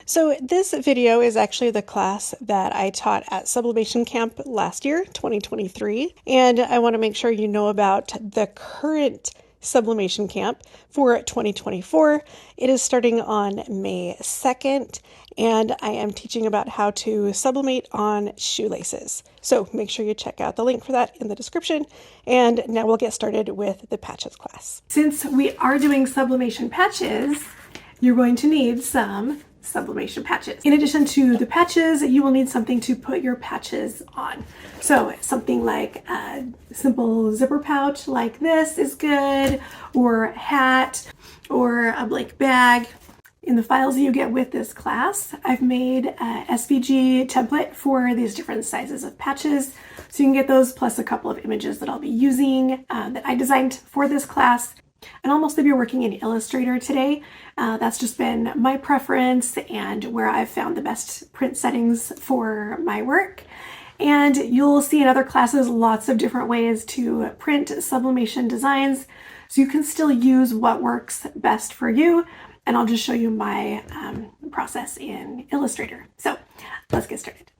So this video is actually the class that I taught at Sublimation Camp last year, 2023, and I want to make sure you know about the current Sublimation Camp for 2024. It is starting on May 2nd, and I am teaching about how to sublimate on shoelaces. So make sure you check out the link for that in the description, and now we'll get started with the patches class. Since we are doing sublimation patches, you're going to need some sublimation patches. In addition to the patches, you will need something to put your patches on. So something like a simple zipper pouch like this is good, or a hat, or a blank bag. In the files you get with this class, I've made a SVG template for these different sizes of patches. So you can get those plus a couple of images that I'll be using that I designed for this class. And I'll mostly be working in Illustrator today. That's just been my preference and where I've found the best print settings for my work. And you'll see in other classes lots of different ways to print sublimation designs, so you can still use what works best for you. And I'll just show you my process in Illustrator. So let's get started.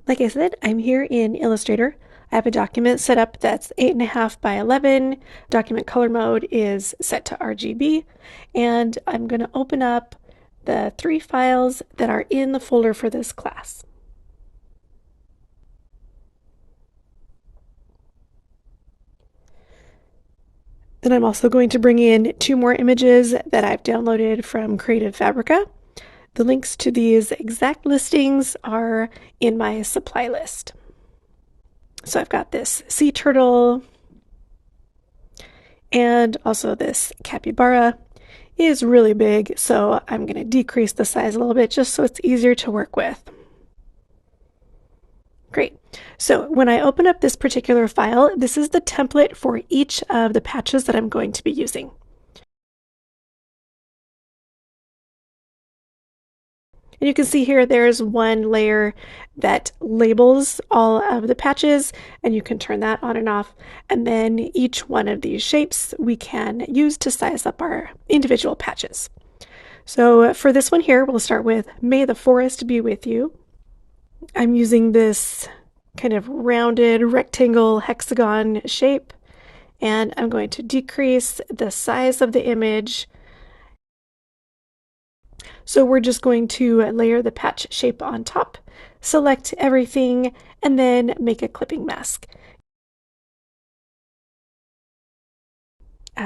Like I said, I'm here in Illustrator. I have a document set up that's 8.5 by 11. Document color mode is set to RGB. And I'm going to open up the 3 files that are in the folder for this class. Then I'm also going to bring in 2 more images that I've downloaded from Creative Fabrica. The links to these exact listings are in my supply list. So I've got this sea turtle, and also this capybara is really big, so I'm going to decrease the size a little bit just so it's easier to work with. Great. So when I open up this particular file, this is the template for each of the patches that I'm going to be using. And you can see here there's one layer that labels all of the patches, and you can turn that on and off. And then each one of these shapes we can use to size up our individual patches. So for this one here, we'll start with May the Forest Be With You. I'm using this kind of rounded rectangle hexagon shape, and I'm going to decrease the size of the image. So we're just going to layer the patch shape on top, select everything, and then make a clipping mask.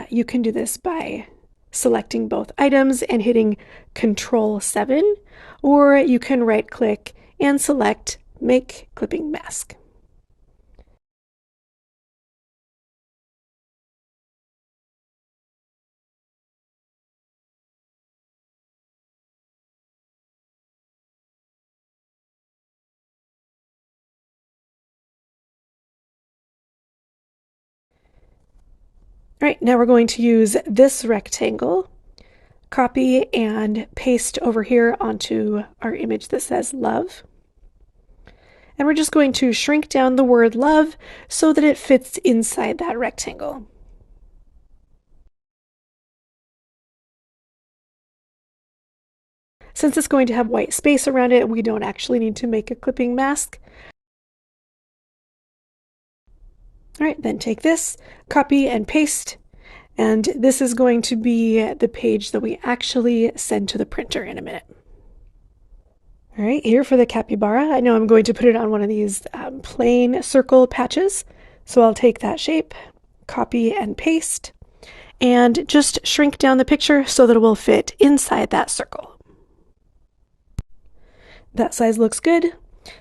You can do this by selecting both items and hitting Control-7, or you can right-click and select Make Clipping Mask. All right, now we're going to use this rectangle, copy and paste over here onto our image that says love. And we're just going to shrink down the word love so that it fits inside that rectangle. Since it's going to have white space around it, we don't actually need to make a clipping mask. All right, then take this, copy and paste, and this is going to be the page that we actually send to the printer in a minute. All right, here for the capybara, I know I'm going to put it on one of these plain circle patches, so I'll take that shape, copy and paste, and just shrink down the picture so that it will fit inside that circle. That size looks good,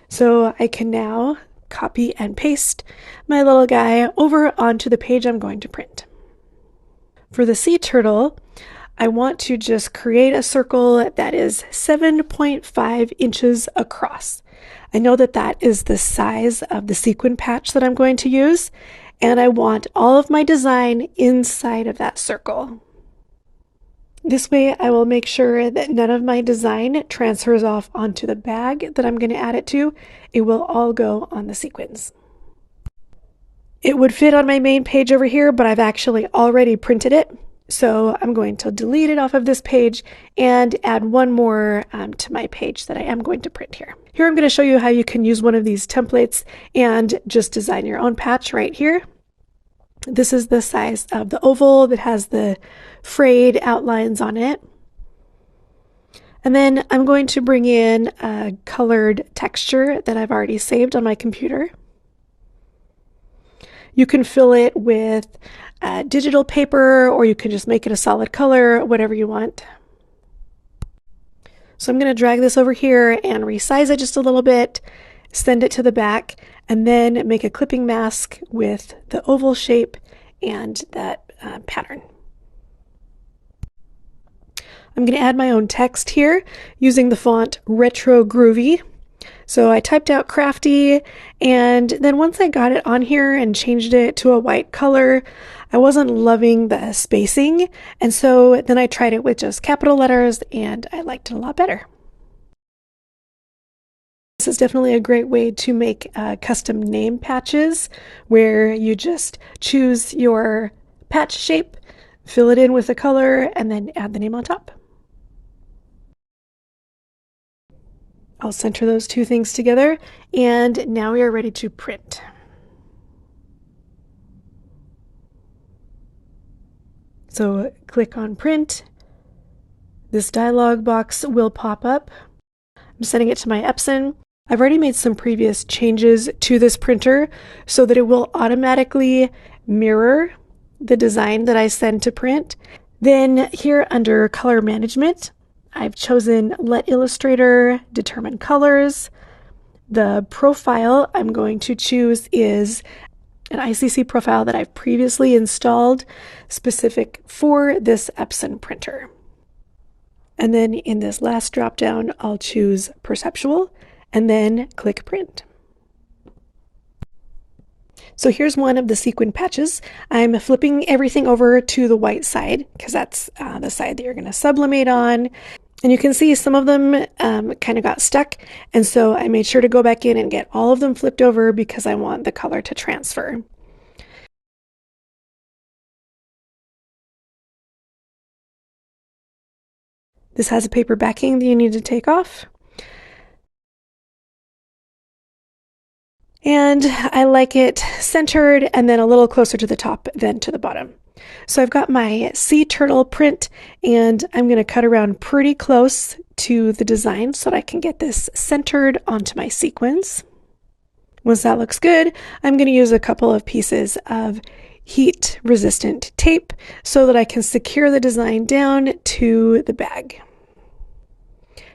so I can now copy and paste my little guy over onto the page I'm going to print. For the sea turtle, I want to just create a circle that is 7.5 inches across. I know that that is the size of the sequin patch that I'm going to use, and I want all of my design inside of that circle. This way I will make sure that none of my design transfers off onto the bag that I'm going to add it to. It will all go on the sequins. It would fit on my main page over here, but I've actually already printed it. So I'm going to delete it off of this page and add one more to my page that I am going to print here. Here I'm going to show you how you can use one of these templates and just design your own patch right here. This is the size of the oval that has the frayed outlines on it. And then I'm going to bring in a colored texture that I've already saved on my computer. You can fill it with digital paper, or you can just make it a solid color, whatever you want. So I'm going to drag this over here and resize it just a little bit, send it to the back, and then make a clipping mask with the oval shape and that pattern. I'm going to add my own text here using the font Retro Groovy. So I typed out crafty, and then once I got it on here and changed it to a white color, I wasn't loving the spacing, and so then I tried it with just capital letters and I liked it a lot better. This is definitely a great way to make custom name patches where you just choose your patch shape, fill it in with a color, and then add the name on top. I'll center those two things together, and now we are ready to print. So click on print. This dialog box will pop up. I'm setting it to my Epson. I've already made some previous changes to this printer so that it will automatically mirror the design that I send to print. Then here under color management, I've chosen Let Illustrator Determine Colors. The profile I'm going to choose is an ICC profile that I've previously installed specific for this Epson printer. And then in this last drop down, I'll choose Perceptual and then click Print. So here's one of the sequin patches. I'm flipping everything over to the white side because that's the side that you're going to sublimate on. And you can see some of them kind of got stuck. And so I made sure to go back in and get all of them flipped over because I want the color to transfer. This has a paper backing that you need to take off. And I like it centered and then a little closer to the top than to the bottom. So I've got my sea turtle print, and I'm going to cut around pretty close to the design so that I can get this centered onto my sequins. Once that looks good, I'm going to use a couple of pieces of heat resistant tape so that I can secure the design down to the bag.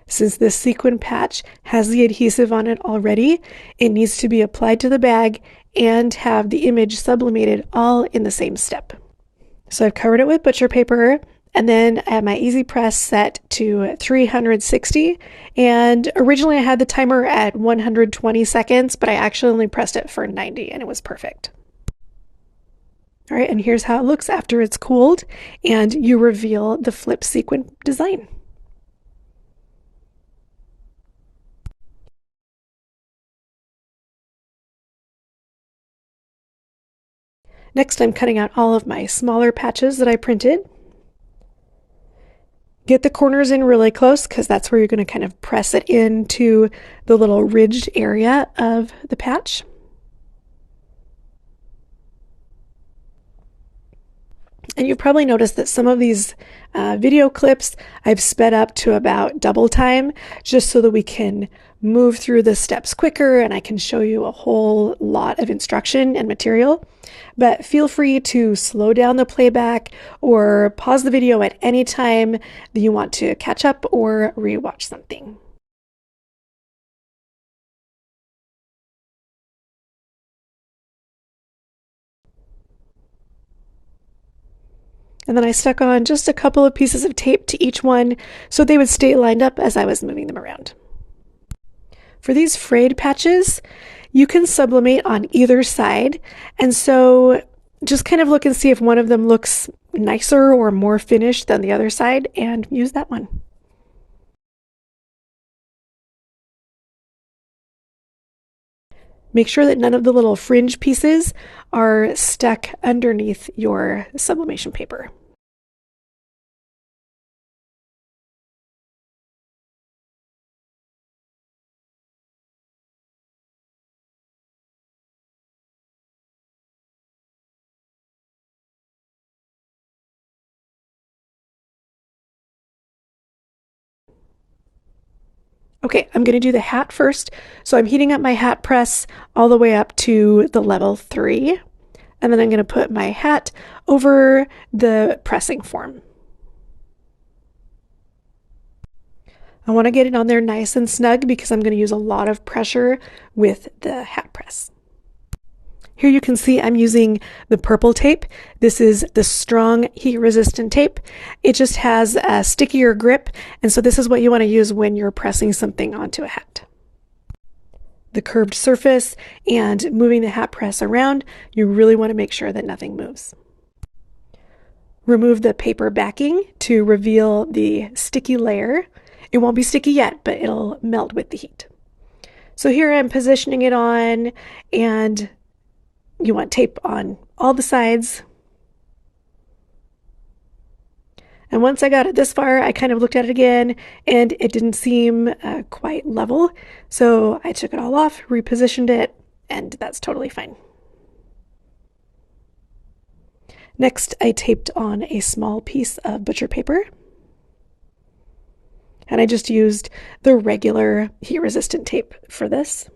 Since this sequin patch has the adhesive on it already, it needs to be applied to the bag and have the image sublimated all in the same step. So I've covered it with butcher paper, and then I have my easy press set to 360. And originally I had the timer at 120 seconds, but I actually only pressed it for 90 and it was perfect. All right, and here's how it looks after it's cooled and you reveal the flip sequin design. Next, I'm cutting out all of my smaller patches that I printed. Get the corners in really close because that's where you're going to kind of press it into the little ridged area of the patch. And you've probably noticed that some of these video clips I've sped up to about double time just so that we can move through the steps quicker and I can show you a whole lot of instruction and material. But feel free to slow down the playback or pause the video at any time that you want to catch up or rewatch something. And then I stuck on just a couple of pieces of tape to each one so they would stay lined up as I was moving them around. For these frayed patches, you can sublimate on either side, and so just kind of look and see if one of them looks nicer or more finished than the other side and use that one. Make sure that none of the little fringe pieces are stuck underneath your sublimation paper. Okay, I'm going to do the hat first. So I'm heating up my hat press all the way up to the level 3. And then I'm going to put my hat over the pressing form. I want to get it on there nice and snug because I'm going to use a lot of pressure with the hat press. Here you can see I'm using the purple tape. This is the strong heat-resistant tape. It just has a stickier grip, and so this is what you want to use when you're pressing something onto a hat. The curved surface and moving the hat press around, you really want to make sure that nothing moves. Remove the paper backing to reveal the sticky layer. It won't be sticky yet, but it'll melt with the heat. So here I'm positioning it on, and you want tape on all the sides. And once I got it this far, I kind of looked at it again, and it didn't seem quite level. So I took it all off, repositioned it, and that's totally fine. Next, I taped on a small piece of butcher paper. And I just used the regular heat-resistant tape for this.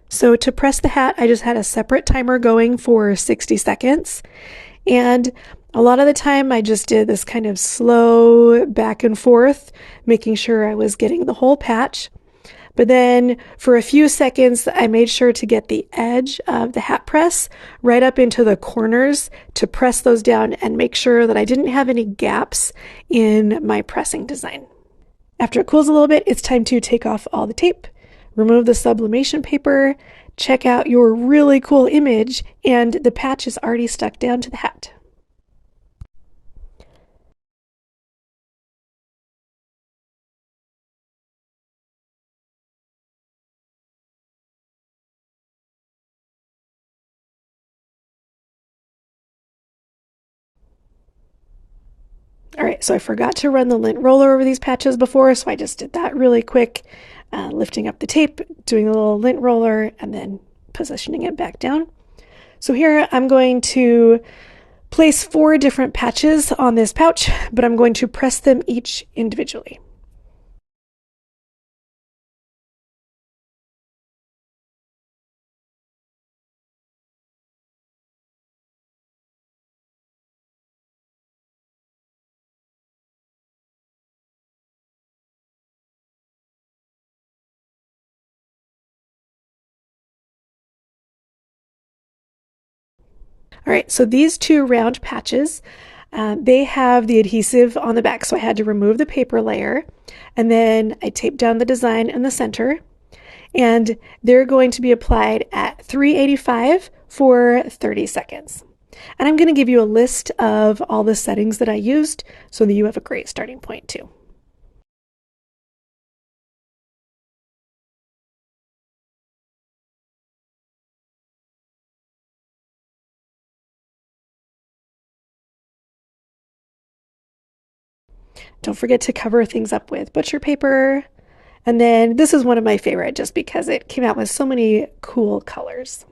So to press the hat, I just had a separate timer going for 60 seconds. And a lot of the time I just did this kind of slow back and forth, making sure I was getting the whole patch. But then for a few seconds, I made sure to get the edge of the hat press right up into the corners to press those down and make sure that I didn't have any gaps in my pressing design. After it cools a little bit, it's time to take off all the tape, remove the sublimation paper, check out your really cool image, and the patch is already stuck down to the hat. All right, so I forgot to run the lint roller over these patches before, so I just did that really quick, lifting up the tape, doing a little lint roller, and then positioning it back down. So here I'm going to place 4 different patches on this pouch, but I'm going to press them each individually. All right, so these 2 round patches, they have the adhesive on the back, so I had to remove the paper layer, and then I taped down the design in the center, and they're going to be applied at 385 for 30 seconds. And I'm going to give you a list of all the settings that I used so that you have a great starting point too. Don't forget to cover things up with butcher paper. And then this is one of my favorite just because it came out with so many cool colors.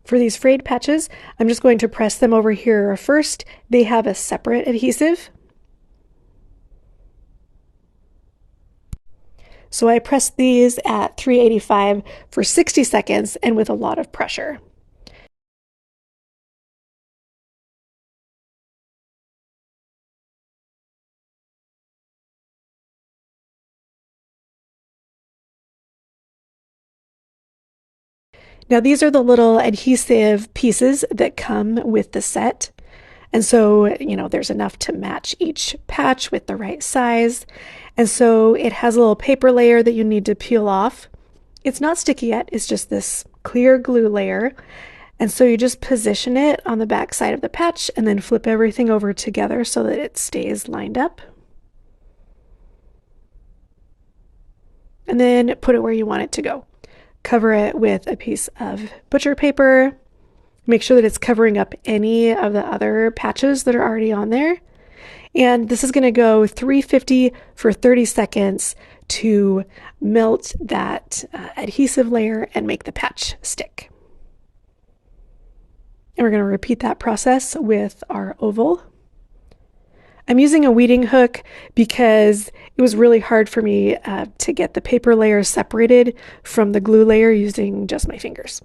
For these frayed patches, I'm just going to press them over here first. They have a separate adhesive. So I pressed these at 385 for 60 seconds and with a lot of pressure. Now these are the little adhesive pieces that come with the set. And so, there's enough to match each patch with the right size. And so it has a little paper layer that you need to peel off. It's not sticky yet, it's just this clear glue layer. And so you just position it on the back side of the patch and then flip everything over together so that it stays lined up. And then put it where you want it to go. Cover it with a piece of butcher paper. Make sure that it's covering up any of the other patches that are already on there. And this is going to go 350 for 30 seconds to melt that adhesive layer and make the patch stick. And we're going to repeat that process with our oval. I'm using a weeding hook because it was really hard for me to get the paper layer separated from the glue layer using just my fingers.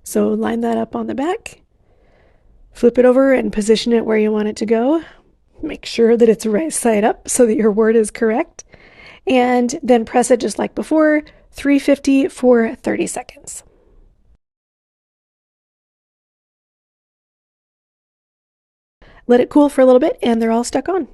So line that up on the back, flip it over and position it where you want it to go. Make sure that it's right side up so that your word is correct. And then press it just like before, 350 for 30 seconds. Let it cool for a little bit and they're all stuck on.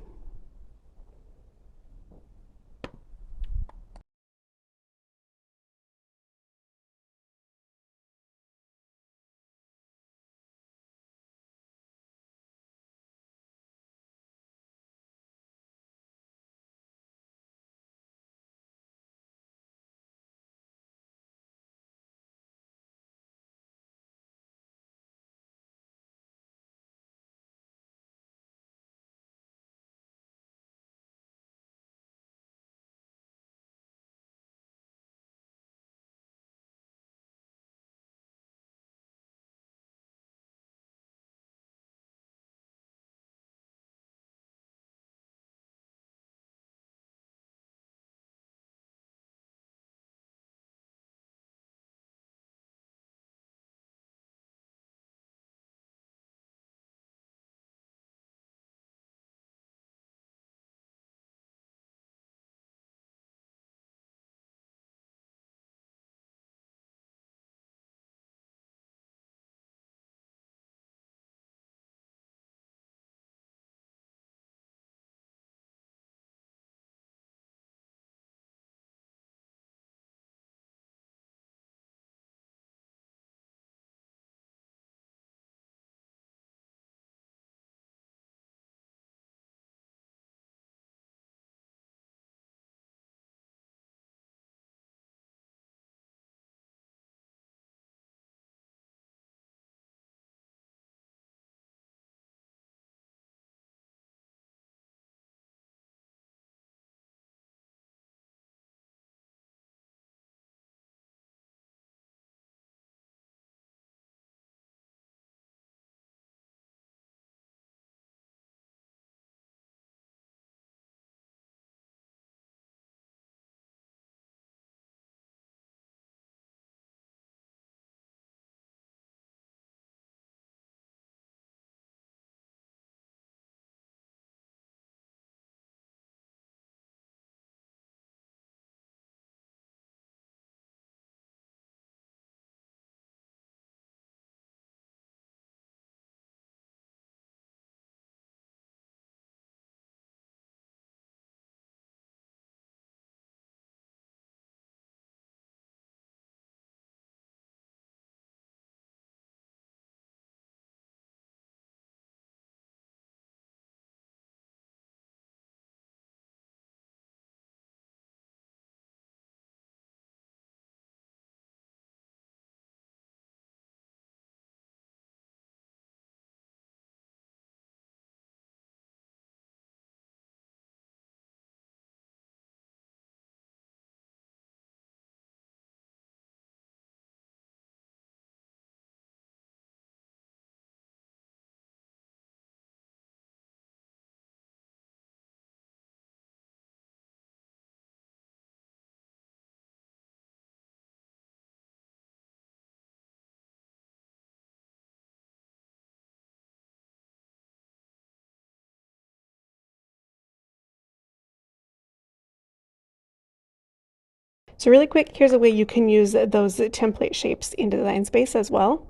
So really quick, here's a way you can use those template shapes in Design Space as well.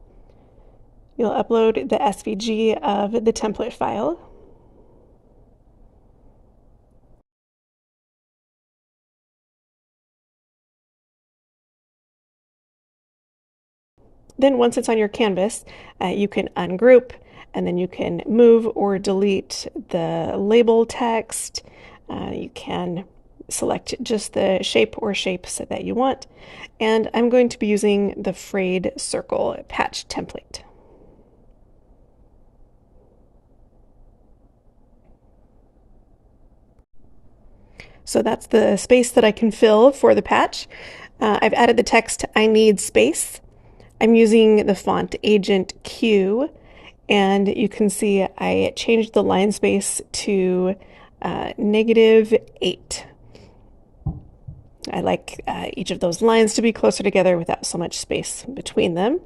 You'll upload the SVG of the template file. Then once it's on your canvas, you can ungroup and then you can move or delete the label text. You can select just the shape or shapes that you want. And I'm going to be using the frayed circle patch template. So that's the space that I can fill for the patch. I've added the text, "I need space." I'm using the font Agent Q, and you can see I changed the line space to -8. I like each of those lines to be closer together without so much space between them.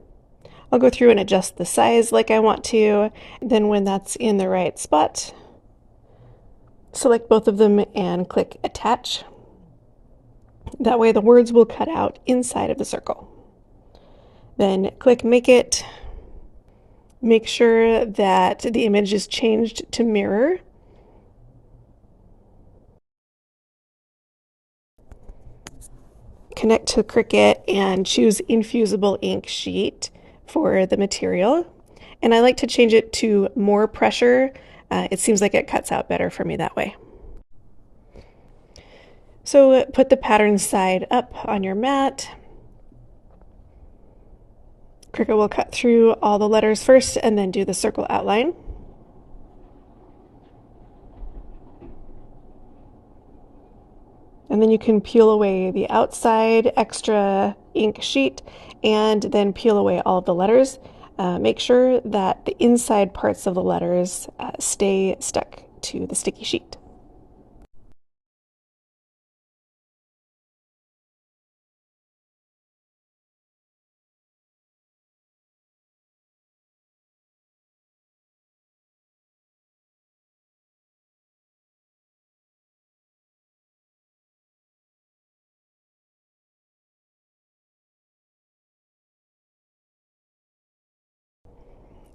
I'll go through and adjust the size like I want to. Then when that's in the right spot, select both of them and click Attach. That way the words will cut out inside of the circle. Then click Make It. Make sure that the image is changed to mirror. Connect to Cricut and choose infusible ink sheet for the material. And I like to change it to more pressure. It seems like it cuts out better for me that way. So put the pattern side up on your mat. Cricut will cut through all the letters first and then do the circle outline. And then you can peel away the outside extra ink sheet and then peel away all of the letters. Make sure that the inside parts of the letters stay stuck to the sticky sheet.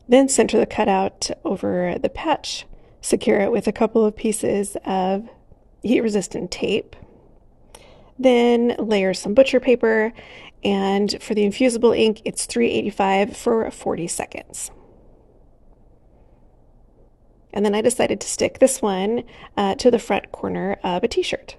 Then center the cutout over the patch. Secure it with a couple of pieces of heat-resistant tape. Then layer some butcher paper, and for the infusible ink, it's $3.85 for 40 seconds. And then I decided to stick this one to the front corner of a t-shirt.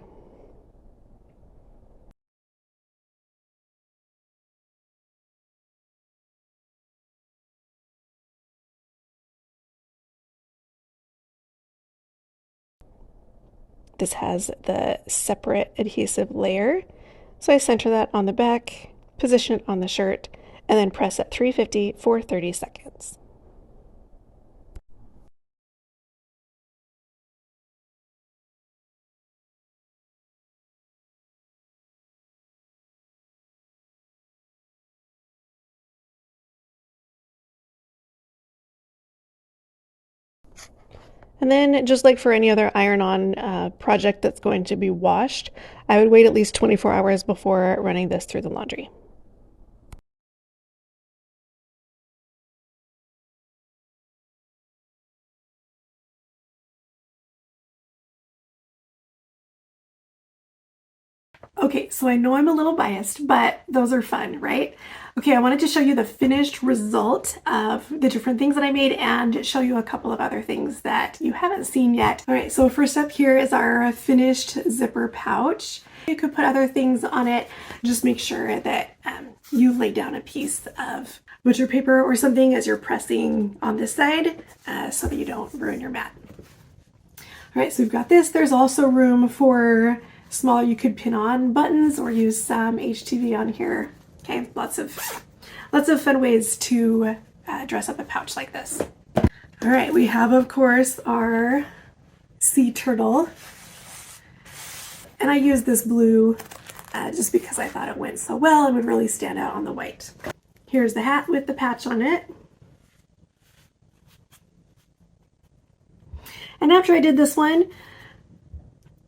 This has the separate adhesive layer. So I center that on the back, position it on the shirt, and then press at 350 for 30 seconds. And then, just like for any other iron-on project that's going to be washed, I would wait at least 24 hours before running this through the laundry. Okay, so I know I'm a little biased, but those are fun, right? Okay, I wanted to show you the finished result of the different things that I made and show you a couple of other things that you haven't seen yet. All right, so first up here is our finished zipper pouch. You could put other things on it. Just make sure that you lay down a piece of butcher paper or something as you're pressing on this side so that you don't ruin your mat. All right, so we've got this. There's also room for smaller, you could pin on buttons or use some HTV on here. Okay, lots of fun ways to dress up a pouch like this. All right, we have, of course, our sea turtle. And I used this blue just because I thought it went so well and would really stand out on the white. Here's the hat with the patch on it. And after I did this one,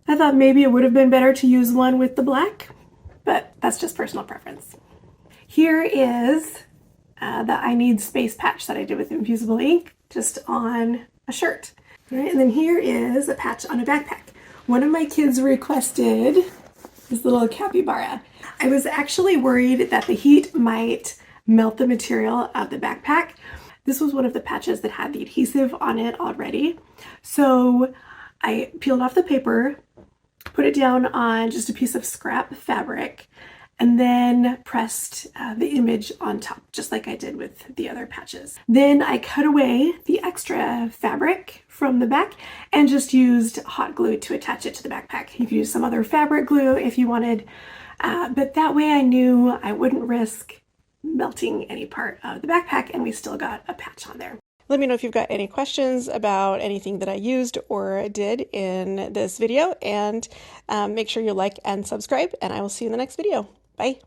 I thought maybe it would have been better to use one with the black, but that's just personal preference. Here is the I Need Space patch that I did with infusible ink, just on a shirt. All right, and then here is a patch on a backpack. One of my kids requested this little capybara. I was actually worried that the heat might melt the material of the backpack. This was one of the patches that had the adhesive on it already. So I peeled off the paper, put it down on just a piece of scrap fabric, and then pressed the image on top, just like I did with the other patches. Then I cut away the extra fabric from the back and just used hot glue to attach it to the backpack. You could use some other fabric glue if you wanted, but that way I knew I wouldn't risk melting any part of the backpack, and we still got a patch on there. Let me know if you've got any questions about anything that I used or did in this video, and make sure you like and subscribe, and I will see you in the next video. Bye.